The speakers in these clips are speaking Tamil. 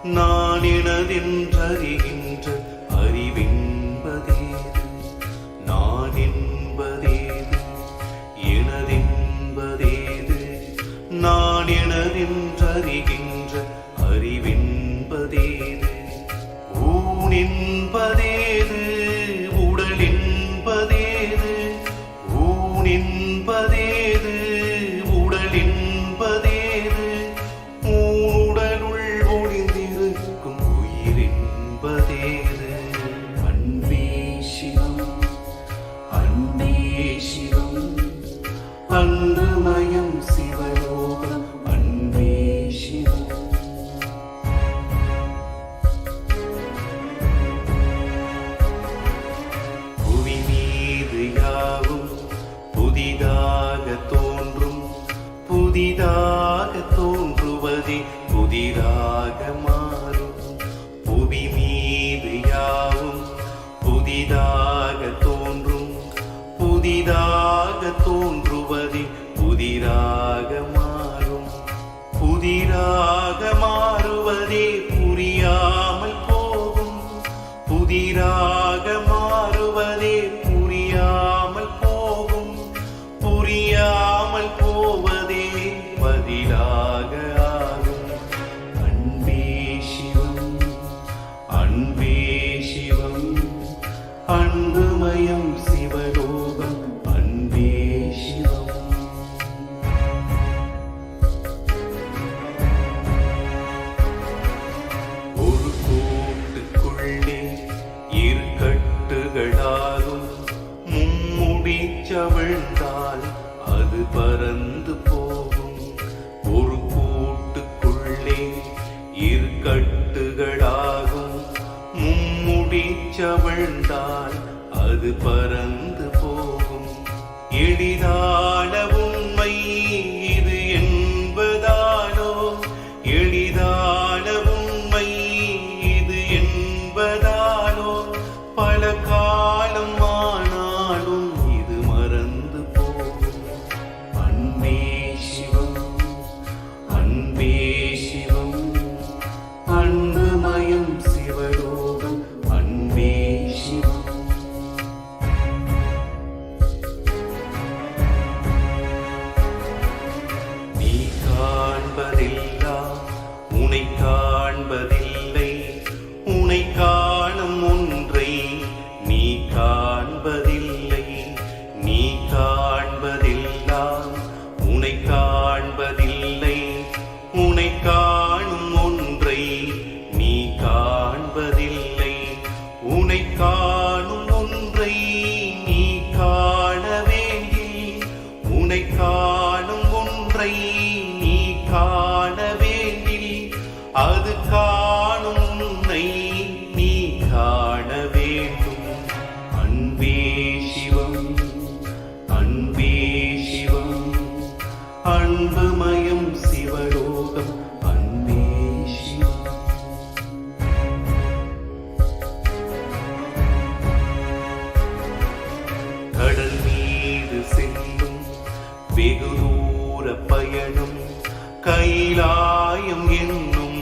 நான் எனதென்றறிகின்ற அறிவென்பதேது? நான் என்பதேது? எனதென்பதேது? நான் எனதென்றறிகின்ற அறிவென்பதேது? ஊன் என்பதேது? உடல் என்பதேது? ஊன் என்பதேது? உடல் என்பதேது? உடலுள் ஒளிந்திருக்கும் உயிர் என்பதேது? அன்பே சிவம், அன்பே சிவம், அன்புமயம் சிவலோகம், அன்பே சிவம். புவி மீது யாவும் புதிதாக தோன்றும், புதிதாக தோன்றுவதே புதிதாக மாறும். புவி மீது யாவும் புதிதாக தோன்றும், புதிதாக தோன்றுவதே புதிதாக மாறும். புதிதாக மாறுவதே புரியாமல் போகும், புதிதாக மாறுவதே புரியாமல் போகும். புரியாமல் போவதே பதிலாக ஆகும். அன்பே சிவம், அன்பே சிவம், அன்புமயம் சிவலோகம், அன்பே சிவம். ஒரு கூட்டுக்குள்ளே இரு கட்டுகளாகும், மும்முடி சவிழ்ந்தால் அது பறந்து போகும். ஒரு கூட்டுக்குள்ளே இரு கட்டுகளாகும், மும்முடி சவிழ்ந்தால் அது பறந்து போகும். எளிதான உண்மை இது என்பதாலோ, எளிதான உண்மை இது என்பதாலோ, பல காலம் ஆனாலும் இது மறந்து போகும். அன்பே சிவம், அன்பே சிவம், அன்புமயம் சிவலோகம், அன்பே சிவம். நீ காண்பதெல்லாம் உனை காண்பதில்லை, உனை காணும் ஒன்றை நீ காண்பதில்லை. நீ காண்பதெல்லாம் உனை காண்பதில்லை, உனை காணும் ஒன்றை நீ காண்பதில்லை. உனை காணும் ஒன்றை நீ காண வேண்டி, உனை காணும் ஒன்றை நீ காண வேண்டி, அது காணும் உன்னை நீ காண வேண்டும். அன்பே சிவம், அன்பே சிவம், அன்புமயம் சிவலோகம், அன்பே சிவம். கடல் மீது செல்லும் வெகு தூர பயணம், கைலாயம் என்னும்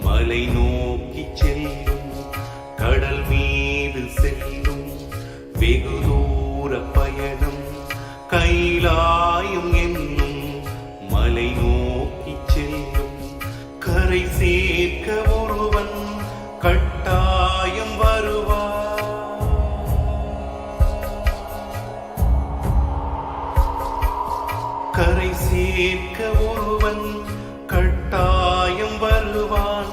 மலை நோக்கி செல்லும். கடல் மீது செல்லும் வெகு தூர பயணம், கைலாயம் என்னும் மலை நோக்கி செல்லும். கரை சேர்க்க ஒருவன் கட்டாயம் வருவார், கரை சேர்க்க ஒருவன் கட்டாயம் வருவான்.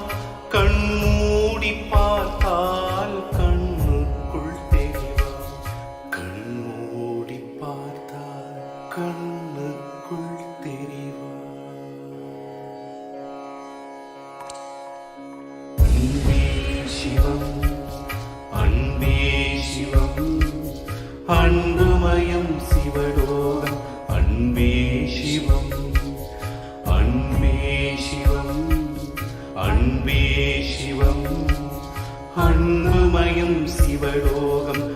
கண்மூடி பார்த்தால் கண்ணுக்குள் தெரிவான், கண்மூடி பார்த்தால் கண்ணுக்குள் தெரிவான். அன்பே சிவம், அன்பே சிவம், அன்புமயம் சிவலோகம், அன்பே சிவம், அன்பே சிவம், அன்பே சிவம், அன்புமயம் சிவலோகம்,